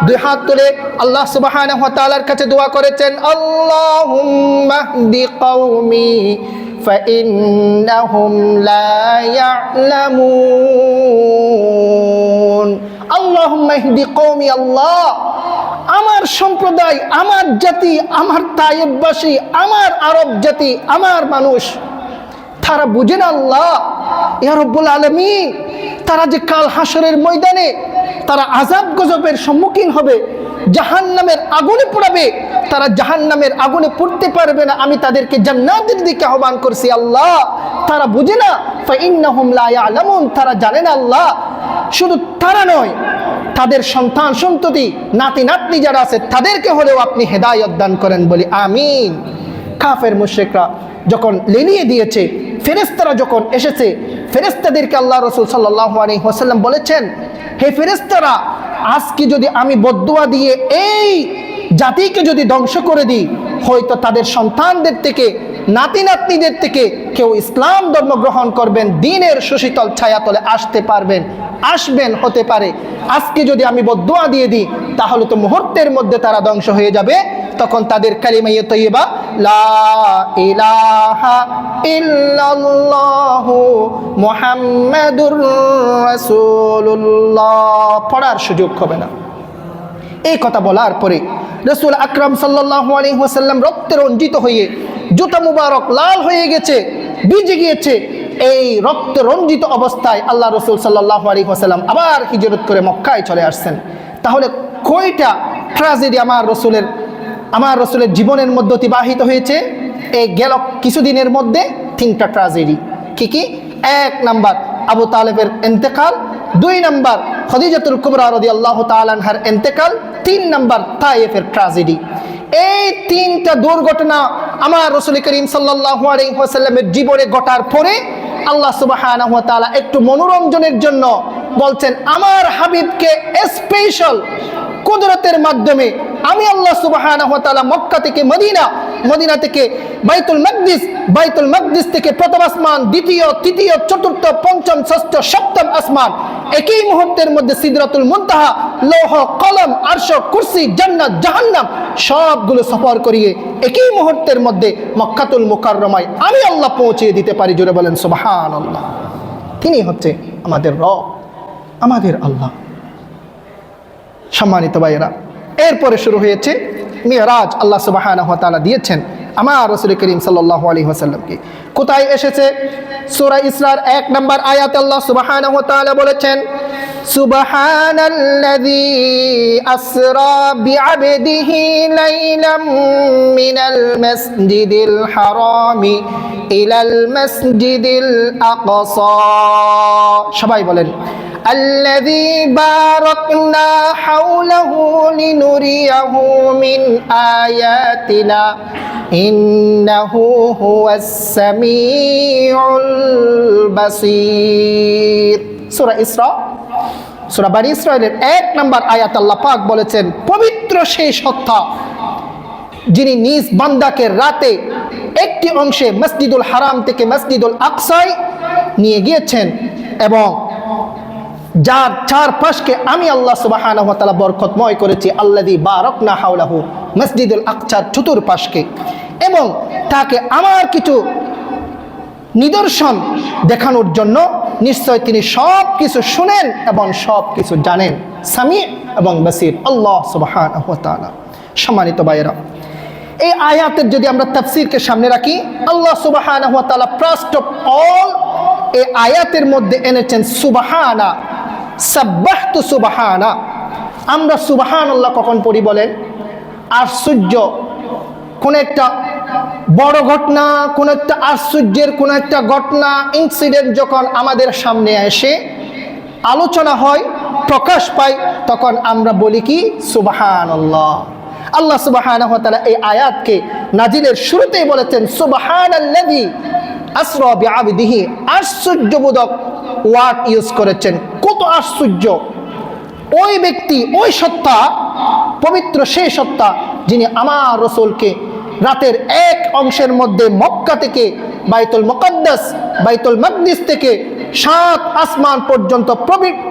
দুই হাত তুলে আল্লাহ সুবহানাহু ওয়া তাআলার কাছে দোয়া করেছেন, আল্লাহুম্মা হদি কওমি ফাইন্নাহুম লা ইয়ালামুন। আল্লাহুম্মা হদি কওমি, আল্লাহ আমার সম্প্রদায়, আমার জাতি, আমার তাইফবাসী, আমার আরব জাতি, আমার মানুষ, তারা বুঝে না আল্লাহ ইয়া রব্বুল আলামিন, তারা যে কাল হাসরের ময়দানে তারা আযাব গজবের সম্মুখীন হবে, জাহান্নামের আগুনে পোড়াবে, তারা জাহান্নামের আগুনে পড়তে পারবে না। আমি তাদেরকে জান্নাতের দিকে আহ্বান করছি আল্লাহ, তারা বুঝে না। ফাইন্নাহুম লা ইয়ালামুন, তারা জানে না আল্লাহ। শুধু তারা নয়, তাদের সন্তান সন্ততি, নাতি নাতনি যারা আছে তাদেরকে হলেও আপনি হেদায়েত দান করেন বলি আমিন। কাফের মুশরিকরা যখন লেলিয়ে দিয়েছে, ফেরেশতারা যখন এসেছে, ফেরেশতাদেরকে আল্লাহ রসুল সাল্লাল্লাহু আলাইহি ওয়াসাল্লাম বলেছেন, হে ফেরেশতারা, আজকে যদি আমি বদদুয়া দিয়ে এই জাতিকে যদি ধ্বংস করে দিই, হয়তো তাদের সন্তানদের থেকে, নাতি নাতনিদের থেকে কেউ ইসলাম ধর্ম গ্রহণ করবেন, দ্বীনের সুশীতল ছায়াতলে আসতে পারবেন, আসবেন, হতে পারে। আজকে যদি আমি বদদুয়া দিয়ে দিই তাহলে তো মুহূর্তের মধ্যে তারা ধ্বংস হয়ে যাবে। তখন তাদের কালিমায়ে তয়্যিবা লা ইলাহা ইল্লাল্লাহু মুহাম্মাদুর রাসূলুল্লাহ পড়ার সুযোগ হবে না। এই কথা বলার পরে রাসূল আকরাম সাল্লাল্লাহু আলাইহি ওয়াসাল্লাম রক্তে রঞ্জিত হয়ে, জুতা মুবারক লাল হয়ে গেছে, ভিজে গিয়েছে। এই রক্ত রঞ্জিত অবস্থায় আল্লাহ রসুল সাল্লাল্লাহু আলাইহি ওয়াসাল্লাম আবার হিজরত করে মক্কায় চলে আসছেন। তাহলে কয়টা ট্র্যাজেডি আমার রসুলের জীবনের মধ্যে অতিবাহিত হয়েছে? এই গেল কিছুদিনের মধ্যে 3টা ট্র্যাজেডি। কি কি? 1 নাম্বার আবু তালেবের ইন্তেকাল, 2 নাম্বার খদিজাতুল কুবরা রাদিয়াল্লাহু তাআলা আনহার ইন্তেকাল, 3 নাম্বার তায়েফের ট্র্যাজেডি। এই 3টা দুর্ঘটনা আমার রাসূল করিম সাল্লাল্লাহু আলাইহি ওয়াসাল্লামের জীবনে ঘটার পরে আল্লাহ সুবহানাহু ওয়া তাআলা একটু মনোরঞ্জনের জন্য বলছেন, আমার হাবিবকে স্পেশাল কুদরতের মাধ্যমে আমি আল্লাহ সুবহানাহু ওয়া তাআলা মক্কা থেকে মদিনা, মদিনা থেকে বাইতুল মাকদিস থেকে প্রথম আসমান, দ্বিতীয়, তৃতীয়, চতুর্থ, পঞ্চম, ষষ্ঠ, সপ্তম আসমান, একই মুহূর্তের মধ্যে সিদরাতুল মুনতাহা, লৌহ কলম, আরশ, কুরসি, জান্নাত, জাহান্নাম সবগুলো সফর করিয়ে একই মুহূর্তের মধ্যে মক্কাতুল মুকাররমায় আমি আল্লাহ পৌঁছিয়ে দিতে পারি। জোরে বলেন সুবহানাল্লাহ। তিনি হচ্ছে আমাদের রব, আমাদের আল্লাহ। সম্মানিত ভাইয়েরা, এরপরে শুরু হয়েছে মিরাজ। আল্লাহ সুবহানাহু ওয়া তাআলা দিয়েছেন আমার রাসূল করিম সাল্লাল্লাহু আলাইহি ওয়াসাল্লামকে। কোথায় এসেছে? সূরা ইসরার 1 নম্বর আয়াতে আল্লাহ সুবহানাহু ওয়া তাআলা বলেছেন, সুবহানাল্লাযী আসরা বিআবদিহি লাইলাম মিনাল মাসজিদিল হারামি ইলাল মাসজিদিল আকসা। সবাই বলেন, الذي باركنا حوله لنريه من آياتنا إنه هو السميع البصير। সূরা ইসরা, সূরা বনী ইসরাঈলের 1 নম্বর আয়াত আল্লাহ পাক বলেছেন, পবিত্র সেই সত্তা যিনি নিজ বান্দাকে রাতে একটি অংশে মসজিদুল হারাম থেকে মসজিদুল আকসায় নিয়ে গিয়েছেন এবং যার চারপাশকে আমি আল্লাহ সুবহানাহু ওয়া তাআলা বরকতময় করেছি। আল্লাযী বারাকনা হাওলাহু মসজিদুল আকসার চতুর্পাশকে, এবং তাকে আমার কিছু নিদর্শন দেখানোর জন্য নিশ্চয় তিনি সব কিছু শুনেন এবং সব কিছু জানেন, সামি এবং বসির আল্লাহ সুবহানাহু ওয়া তাআলা। সম্মানিত ভাইয়েরা, এই আয়াতের যদি আমরা তাফসীরকে সামনে রাখি, আল্লাহ সুবহানাহু ওয়া তাআলা ফার্স্ট অফ অল এই আয়াতের মধ্যে এনেছেন সুবহানা, সাব্বাহতু সুবহানা। আমরা সুবহানাল্লাহ কখন পড়ি বলেন? আশ্চর্য কোন একটা বড় ঘটনা, কোন একটা আশ্চর্যের কোন একটা ঘটনা, ইনসিডেন্ট যখন আমাদের সামনে এসে আলোচনা হয়, প্রকাশ পায়, তখন আমরা বলি কি? সুবহানাল্লাহ। আল্লাহ সুবহানাহু ওয়া তাআলা এই আয়াতকে নাজিলের শুরুতেই বলেছেন সুবহানাল্লাযী আসরা বিআবদিহি, আশ্চর্যবোধক ওয়ার্ড ইউজ করেছেন। কত আশ্চর্য! ওই ব্যক্তি, ওই সত্তা, পবিত্র সেই সত্তা যিনি আমার রাসূলকে রাতের এক অংশের মধ্যে মক্কা থেকে বাইতুল মুকাদ্দাস, বাইতুল মাকদিস থেকে 7 আসমান পর্যন্ত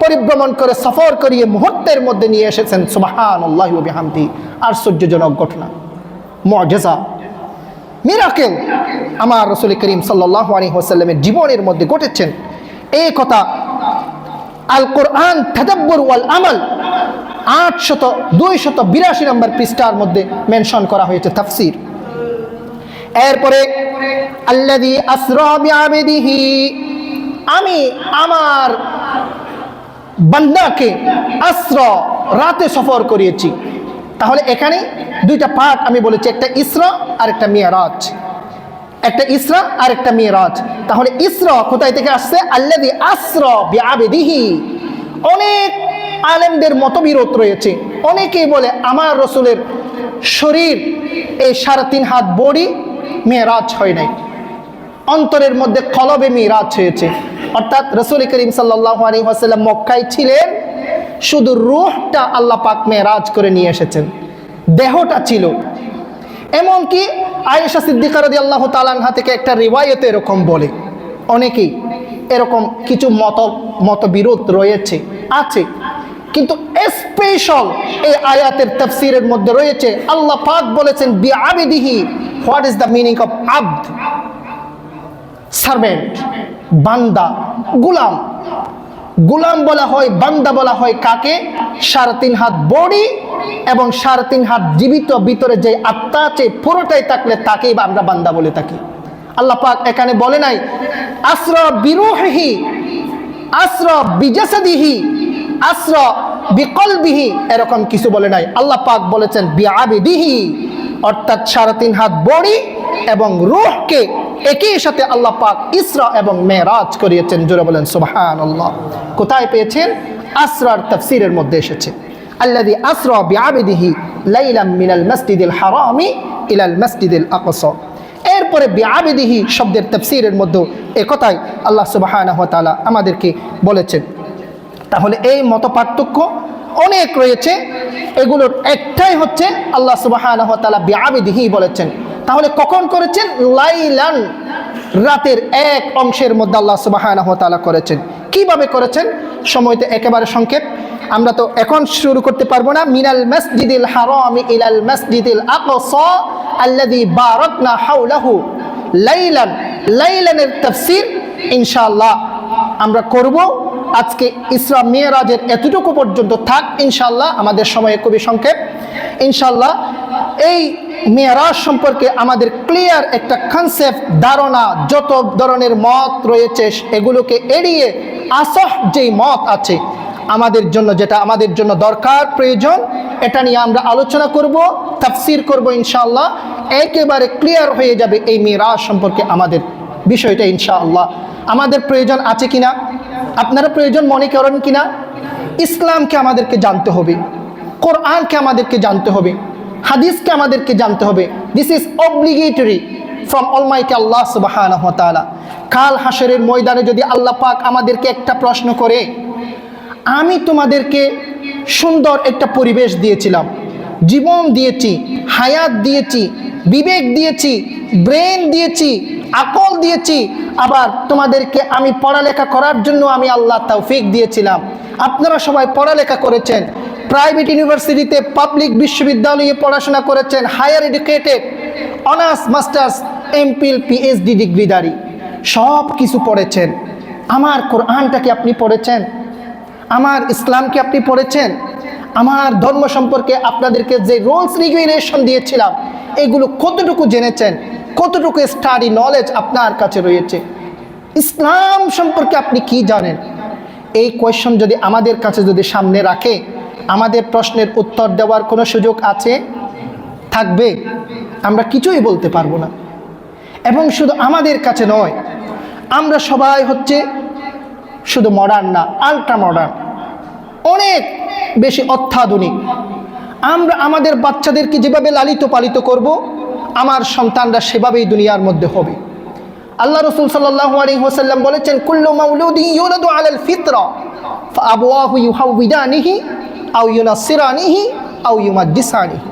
পরিভ্রমণ করে সফর করিয়ে মুহূর্তের মধ্যে নিয়ে এসেছেন। সুবহানাল্লাহি ওয়া বিহামদিহি। আশ্চর্যজনক ঘটনা, মুআজিজা, মিরাকেল আমার রাসূল করিম সাল্লাল্লাহু আলাইহি ওয়াসাল্লামের জীবনের মধ্যে ঘটেছেন। এই কথা আল কোরআন তাদাব্বুর ওয়াল আমাল 282 নম্বর পৃষ্ঠার মধ্যে মেনশন করা হয়েছে তাফসীর। এরপরে আল্লাযী আসরা বিআবদিহি, আমি আমার বান্দাকে আসরা, রাতে সফর করিয়েছি। তাহলে এখানে দুইটা পার্ট আমি বলেছি, একটা ইসরা আর একটা মিরাজ, একটা ইসরা আর একটা মিরাজ। তাহলে ইসরা কোথায় থেকে আসছে? আল্লাযী আসরা বিআবদিহি। অনেক আলেমদের মতবিরোধ রয়েছে। অনেকেই বলে আমার রাসূলের শরীর এই 3.5 হাত বডি মিরাজ হয় নাই, অন্তরের মধ্যে কলবে মিরাজ হয়েছে। অর্থাৎ রাসূল করিম সাল্লাল্লাহু আলাইহি ওয়াসাল্লাম মক্কায় ছিলেন, শুধু রূহটা আল্লাহ পাক মিরাজ করে নিয়ে এসেছেন, দেহটা ছিল। এমনকি আয়েশা সিদ্দিকা রাদিয়াল্লাহু তাআলা আনহা থেকে একটা রিওয়ায়াতে এরকম বলে। অনেকেই এরকম কিছু মতবিরোধ রয়েছে, আছে, কিন্তু স্পেশাল এই আয়াতের তাফসীরের মধ্যে রয়েছে আল্লাহ পাক বলেছেন বিআবদিহি। What is the meaning of আবদ? সার্ভেন্ট, বান্দা, গোলাম। গোলাম বলা হয়, বান্দা বলা হয় কাকে? 3.5 হাত বডি এবং 3.5 হাত জীবিত ভিতরে যে আত্মা আছে পুরোটাই থাকলে তাকেই আমরা বান্দা বলে থাকি। আল্লাহ পাক এখানে বলে নাই আসরা বিরূহিহি, আসরা বিজাসাদিহি, আসরা বিকলবিহি, এরকম কিছু বলে নাই। আল্লাহ পাক বলেছেন বিআবদিহি, অর্থাৎ 3.5 হাত বডি এবং রূহকে একই সাথে আল্লাহ পাক ইসরা এবং মেরাজ করিয়েছেন। জোরে বলেন সুবহানাল্লাহ। কোথায় পেয়েছেন? আসরার তাফসীরের মধ্যে এসেছে আল্লাযী আসরা বিআবদিহি লাইলাম মিনাল মাসজিদিল হারামি ইলাল মাসজিদিল আকসা। এরপরে বিআবদিহি শব্দের তাফসীরের মধ্যে একথাই আল্লাহ সুবহানাহু ওয়া তাআলা আমাদেরকে বলেছেন। তাহলে এই মত পার্থক্য অনেক রয়েছে, এগুলোর একটাই হচ্ছে আল্লাহ সুবহানাহু ওয়া তাআলা বিআবদিহি বলেছেন। তাহলে কখন করেছেন? লাইলান, রাতের এক অংশের মধ্যে আল্লাহ সুবহানাহু ওয়া তাআলা করেছেন। কিভাবে করেছেন? সময়তে একেবারে সংক্ষেপ, আমরা তো এখন শুরু করতে পারবো না। মিনাল মাসজিদিল হারামি ইলাল মাসজিদিল আকসা আল্লাযী বারাকনা হাওলাহু লাইলান। লাইলানের তাফসীর ইনশাআল্লাহ আমরা করব। আজকে ইসরা মিরাজের এতটুকু পর্যন্ত থাক ইনশাআল্লাহ, আমাদের সময় খুবই সংক্ষেপ। ইনশাআল্লাহ এই মিরাজ সম্পর্কে আমাদের ক্লিয়ার একটা কনসেপ্ট, ধারণা, যত ধরনের মত রয়েছে এগুলোকে এড়িয়ে আসহ যেই মত আছে আমাদের জন্য, যেটা আমাদের জন্য দরকার, প্রয়োজন, এটা নিয়ে আমরা আলোচনা করব, তাফসীর করব ইনশাআল্লাহ। একেবারে ক্লিয়ার হয়ে যাবে এই মিরাজ সম্পর্কে আমাদের বিষয়টা ইনশাআল্লাহ। আমাদের প্রয়োজন আছে কিনা, আপনারা প্রয়োজন মনে করেন কিনা? ইসলামকে আমাদেরকে জানতে হবে, কোরআনকে আমাদেরকে জানতে হবে, হাদিসকে আমাদেরকে জানতে হবে। This is obligatory from almighty Allah সুবহানাহু ওয়া তাআলা। কাল হাসরের ময়দানে যদি আল্লাহ পাক আমাদেরকে একটা প্রশ্ন করে, আমি তোমাদেরকে সুন্দর একটা পরিবেশ দিয়েছিলাম, জীবন দিয়েছি, হায়াত দিয়েছি, বিবেক দিয়েছি, ব্রেন দিয়েছি, আকল দিয়েছি, আবার তোমাদেরকে আমি পড়ালেখা করার জন্য আমি আল্লাহ তৌফিক দিয়েছিলাম, আপনারা সবাই পড়ালেখা করেছেন, প্রাইভেট ইউনিভার্সিটিতে, পাবলিক বিশ্ববিদ্যালয়ে পড়াশোনা করেছেন, higher educated, honours, masters, MPhil, PhD ডিগ্রিধারী, সব কিছু পড়েছেন। আমার কোরআনটাকে আপনি পড়েছেন? আমার ইসলামকে আপনি পড়েছেন? আমার ধর্ম সম্পর্কে আপনাদেরকে যে রুলস রেগুলেশন দিয়েছিলাম এগুলো কতটুকু জেনেছেন? কতটুকু স্টাডি নলেজ আপনার কাছে রয়েছে? ইসলাম সম্পর্কে আপনি কি জানেন? এই কোয়েশ্চন যদি আমাদের কাছে যদি সামনে রাখে, আমাদের প্রশ্নের উত্তর দেওয়ার কোনো সুযোগ আছে? থাকবে? আমরা কিছুই বলতে পারবো না। এবং শুধু আমাদের কাছে নয়, আমরা সবাই হচ্ছে শুধু মডার্ন না, আল্ট্রা মডার্ন, অনেক বেশি অত্যাধুনিক। আমরা আমাদের বাচ্চাদেরকে যেভাবে লালিত পালিত করব, আমার সন্তানরা সেভাবেই দুনিয়ার মধ্যে হবে। আল্লাহ রাসূল সাল্লাল্লাহু আলাইহি ওয়াসাল্লাম বলেছেন, কুল্লু মাউলুদিন ইউলাদু আলাল ফিতরা ফাআবওয়াহু ইউহাউবিদানিহি আও ইউনাসসিরানিহি আও ইউমাজ্জিসানিহি।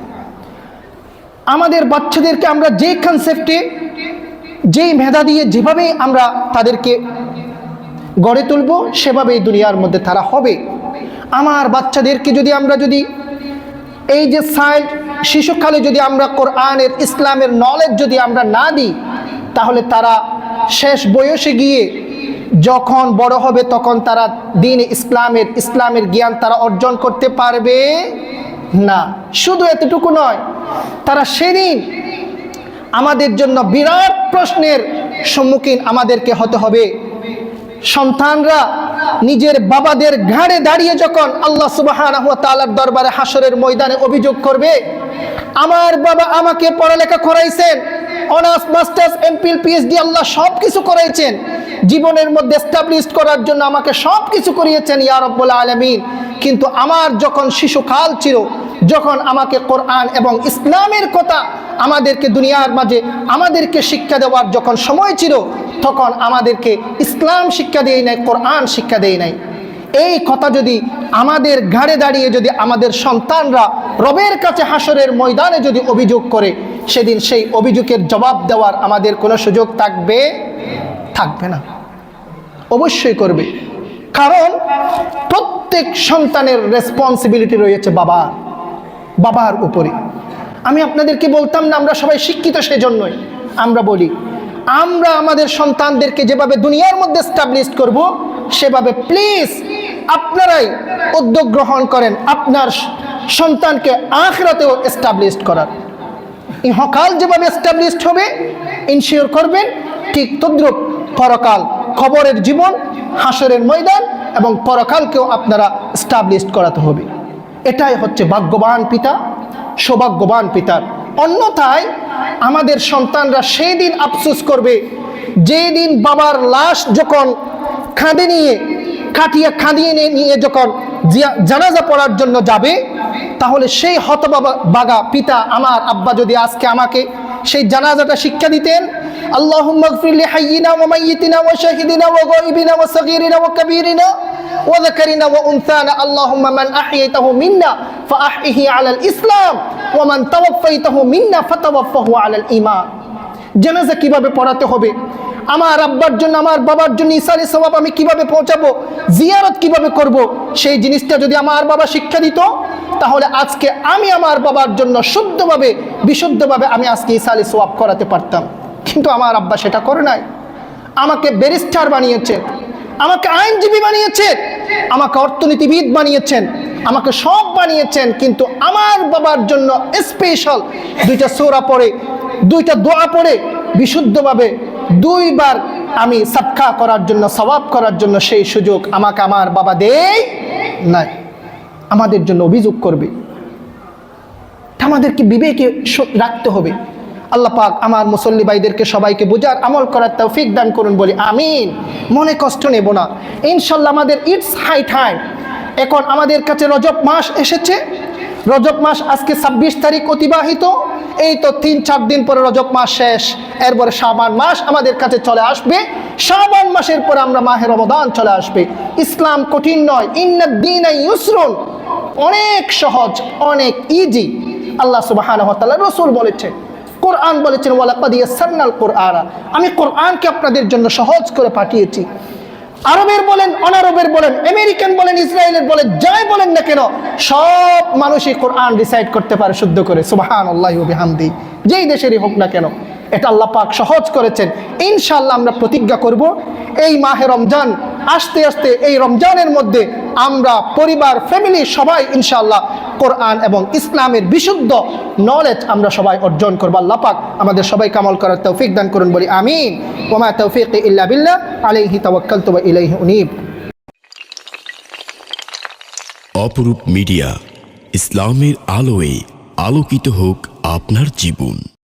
আমাদের বাচ্চাদেরকে আমরা যে কনসেপ্টে, যেই মেধা দিয়ে যেভাবে আমরা তাদেরকে গড়ে তুলব, সেভাবেই দুনিয়ার মধ্যে তারা হবে। আমার বাচ্চাদেরকে যদি আমরা এই যে শিশুকালে যদি আমরা কোরআনের, ইসলামের নলেজ যদি আমরা না দিই, তাহলে তারা শেষ বয়সে গিয়ে যখন বড় হবে তখন তারা দ্বীন ইসলামের জ্ঞান তারা অর্জন করতে পারবে না। শুধু এতটুকু নয়, তারা সেদিন আমাদের জন্য বিরাট প্রশ্নের সম্মুখীন আমাদেরকে হতে হবে। সন্তানরা নিজের বাবাদের ঘাড়ে দাঁড়িয়ে যখন আল্লাহ সুবহানাহু ওয়া তাআলার দরবারে হাসরের ময়দানে অভিযোগ করবে, আমার বাবা আমাকে পড়ালেখা করাইছেন, অনার্স, মাস্টার্স, এমপিল, পিএইচডি, আল্লাহ সব কিছু করাইছেন, জীবনের মধ্যে এস্টাবলিশ করার জন্য আমাকে সব কিছু করিয়েছেন ইয়া রাব্বুল আলামিন, কিন্তু আমার যখন শিশুকাল ছিল, যখন আমাকে কোরআন এবং ইসলামের কথা আমাদেরকে দুনিয়ার মাঝে আমাদেরকে শিক্ষা দেওয়ার যখন সময় ছিল, তখন আমাদেরকে ইসলাম শিক্ষা দেয় নাই, কোরআন শিক্ষা দেয় নাই। এই কথা যদি আমাদের ঘাড়ে দাঁড়িয়ে যদি আমাদের সন্তানরা রবের কাছে হাসরের ময়দানে যদি অভিযোগ করে, সেদিন সেই অভিযোগের জবাব দেওয়ার আমাদের কোনো সুযোগ থাকবে না। অবশ্যই করবে, কারণ প্রত্যেক সন্তানের রেসপন্সিবিলিটি রয়েছে বাবার উপরে। আমি আপনাদেরকে বলতাম না আমরা সবাই শিক্ষিত, সেজন্যই আমরা বলি, আমরা আমাদের সন্তানদেরকে যেভাবে দুনিয়ার মধ্যে এস্টাবলিশ করব, সেভাবে প্লিজ আপনারাই উদ্যোগ গ্রহণ করেন আপনার সন্তানকে আখিরাতেও এস্টাবলিশ করার। ইহকাল যেভাবে এস্টাবলিশ হবে ইনশিওর করবেন, ঠিক তদ্রুপ পরকাল, কবরের জীবন, হাসরের ময়দান এবং পরকালকেও আপনারা এস্টাবলিশ করাতে হবে। এটাই হচ্ছে ভাগ্যবান পিতা, সৌভাগ্যবান পিতার। অন্যথায় আমাদের সন্তানরা সেই দিন আফসোস করবে, যেই দিন বাবার লাশ যখন খাটিয়ে নিয়ে যখন জানাজা পড়ার জন্য যাবে, তাহলে সেই হতবাগা পিতা, আমার আব্বা যদি আজকে আমাকে সেই জানাজাটা শিক্ষা দিতেন, আল্লাহুম্মা গফির লি হাইয়িনা ওয়া মাইয়িতিনা ওয়া শাহিদিনা ওয়া গায়িবিনা ওয়া সগীরিনা ওয়া কাবীরিনা ওয়া যাকারিনা ওয়া উনসানা, আল্লাহুম্মা মান আহইয়াতাহু মিন্না ফাআহইহি আলাল ইসলাম ওয়া মান তাওয়াফফাইতাহু মিন্না ফাতাওয়াফফাহু আলাল ঈমান। জানাজা কিভাবে পড়াতে হবে, আমার আব্বার জন্য, আমার বাবার জন্য ইসালে সওয়াব আমি কিভাবে পৌঁছাবো, জিয়ারত কিভাবে করব, সেই জিনিসটা যদি আমার বাবা শিক্ষা দিত, তাহলে আজকে আমি আমার বাবার জন্য বিশুদ্ধভাবে আমি আজকে ইসালে সওয়াব করাতে পারতাম। কিন্তু আমার আব্বা সেটা করে নাই। আমাকে ব্যারিস্টার বানিয়েছেন, আমাকে আইনজীবী বানিয়েছেন, আমাকে অর্থনীতিবিদ বানিয়েছেন, আমাকে সব বানিয়েছেন, কিন্তু আমার বাবার জন্য স্পেশাল 2টা সূরা পড়ে, 2টা দোয়া পড়ে বিশুদ্ধভাবে 2 বার আমি সাদকা করার জন্য, সওয়াব করার জন্য সেই সুযোগ আমাকে আমার বাবা দেয় নাই। আমাদের জন্য অভিযোগ করবে, আমাদেরকে বিবেকে রাখতে হবে। আল্লাহ পাক আমার মুসল্লি ভাইদেরকে সবাইকে বোঝার, আমল করার তৌফিক দান করুন বলি আমিন। মনে কষ্ট নেব না, ইনশাল্লাহ আমাদের ইটস হাই টাইম। এখন আমাদের কাছে রজব মাস এসেছে, রজব মাস আজকে 26 তারিখ অতিবাহিত, এই তো 3-4 দিন পরে রজব মাস শেষ, এরপরে শাবান মাস আমাদের কাছে চলে আসবে, শাবান মাসের পর আমরা মাহে রমাদান চলে আসবে। ইসলাম কঠিন নয়, ইন্নাদ দীনা ইউসরুন, অনেক সহজ, অনেক ইজি। আল্লাহ সুবহানাহু ওয়া তাআলা, রাসূল বলেছেন, কোরআন বলেছেন, ওয়ালাকাদ ইয়াসসারনাল কুরআনা, আমি কোরআনকে আপনাদের জন্য সহজ করে পাঠিয়েছি। আরবের বলেন, অনারবের বলেন, আমেরিকান বলেন, ইসরায়েলের বলেন, যাই বলেন না কেন, সব মানুষই কোরআন রিসাইট করতে পারে শুদ্ধ করে, সুবহানাল্লাহি ওয়া বিহামদি, যেই দেশেরই হোক না কেন। এটা আল্লাহ পাক সহজ করেছেন। ইনশাআল্লাহ আমরা প্রতিজ্ঞা করব, এই মাহে রমজান আস্তে আস্তে, এই রমজানের মধ্যে আমরা পরিবার, ফ্যামিলি সবাই ইনশাআল্লাহ কোরআন এবং ইসলামের বিশুদ্ধ নলেজ আমরা সবাই অর্জন করব। আল্লাহ পাক আমাদের সবাই কামাল করার তৌফিক দান করুন, বলি আমিন। ওয়া মা তাওফীকি ইল্লা বিল্লাহ, আলাইহি তাওয়াক্কালতু ওয়া ইলাইহি উনীব। অপরূপ মিডিয়া, ইসলামের আলোয় আলোকিত হোক আপনার জীবন।